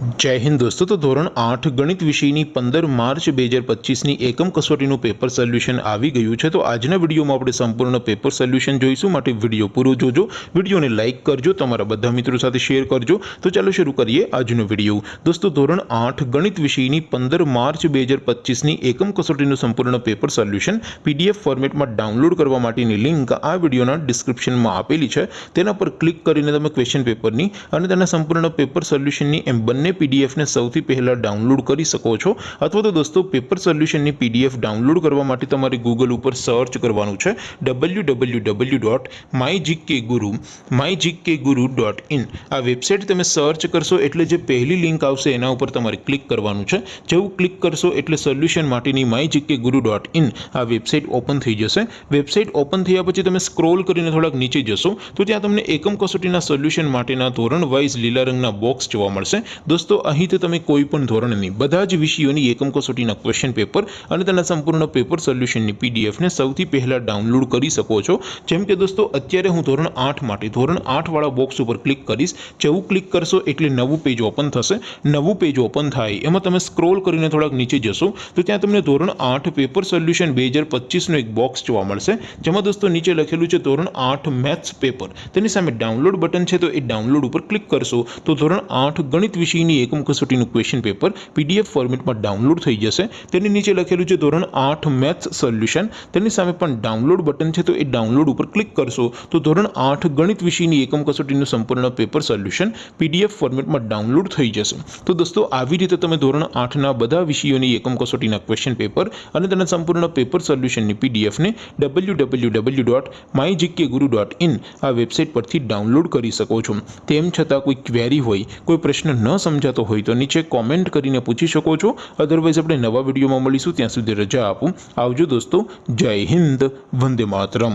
जय हिंद दोस्तों। तो धोरण 8 गणित विषयनी 15 मार्च 2025 एकम कसोटीનું પેપર સોલ્યુશન આવી ગયું છે। તો આજના વિડીયોમાં આપણે સંપૂર્ણ પેપર સોલ્યુશન જોઈશું, માટે વિડીયો પૂરો જોજો, વિડીયોને લાઇક કરજો, તમારા બધા મિત્રો સાથે શેર કરજો। તો ચાલો શરૂ કરીએ આજનો વિડીયો। દોસ્તો ધોરણ 8 ગણિત વિષયની 15 માર્ચ 2025 એકમ કસોટીનું સંપૂર્ણ પેપર સોલ્યુશન પીડીએફ ફોર્મેટમાં ડાઉનલોડ કરવા માટેની લિંક આ વિડીયોના ડિસ્ક્રિપ્શનમાં આપેલી છે। તેના પર ક્લિક કરીને તમે ક્વેશ્ચન પેપરની અને તેના સંપૂર્ણ પેપર સોલ્યુશનની એમ બંને पीडीएफ ने सौथी पहला डाउनलॉड करी सको छो। अथवा तो दोस्तों पेपर सोल्यूशन ની पीडीएफ डाउनलॉड करवा माटे तमारे गूगल पर सर्च करवानुं छे www.mygkguru.in। आ वेबसाइट तमे सर्च करशो एटले जे पहली लिंक आवशे एना उपर तमारे क्लिक करवानुं छे। जेवुं क्लिक करशो एटले सोल्यूशन माटेनी mygkguru.in आ वेबसाइट ओपन थई जशे। वेबसाइट ओपन थया पछी तमे स्क्रॉल करीने थोड़ाक नीचे जशो तो त्यां तमने एकम कसोटीना सोल्यूशन माटेना धोरण वाइज लीला रंगना बॉक्स जोवा मळशे। दोस्तों अहीं तो तमे कोईपण धोरणनी बधा ज विषयोनी एकम कसोटीना क्वेश्चन पेपर अने तेना संपूर्ण पेपर सोल्यूशननी पीडीएफ ने सौथी पहला डाउनलॉड करी सको छो। जेम के दोस्तों अत्यारे हूँ धोरण 8 माटे धोरण 8 वाळा बॉक्स पर क्लिक करीश। जेवुं क्लिक करशो एटले नवुं पेज ओपन थशे। नवुं पेज ओपन थाय एमां तमे स्क्रॉल करीने थोड़ाक नीचे जशो तो त्यां तमने धोरण 8 पेपर सोल्यूशन 2025 नो एक बॉक्स जोवा मळशे। जेमां दोस्तों नीचे लखेलुं छे धोरण 8 मैथ्स पेपर, तेनी सामे डाउनलॉड बटन छे। तो ए डाउनलॉड पर क्लिक करशो तो धोरण 8 गणित विषयनी एकम कसोटीનું क्वेश्चन पेपर पीडीएफ फॉर्मेटમાં ડાઉનલોડ થઈ જશે। તેની નીચે લખેલું છે ધોરણ 8 મેથ્સ સોલ્યુશન, તેની સામે પણ ડાઉનલોડ બટન છે। તો એ ડાઉનલોડ ઉપર ક્લિક કરશો તો ધોરણ 8 ગણિત વિષયની એકમ કસોટીનું સંપૂર્ણ પેપર સોલ્યુશન પીડીએફ ફોર્મેટમાં ડાઉનલોડ થઈ જશે। તો દોસ્તો આવી રીતે તમે ધોરણ 8 ના બધા વિષયોની એકમ કસોટીના ક્વેશ્ચન પેપર અને તેના સંપૂર્ણ પેપર સોલ્યુશનની પીડીએફ ને www.mygkguru.in આ વેબસાઇટ પરથી ડાઉનલોડ કરી શકો છો। તેમ છતાં કોઈ ક્વેરી હોય, કોઈ પ્રશ્ન ન સમજાતો હોય तो नीचे कॉमेंट करीने पूछी शको छो। अदरवाइज अपने नवा विडियो में मळीशुं, त्यां सुधी रजा आपो। आवजो दोस्तों। जय हिंद, वंदे मातरम।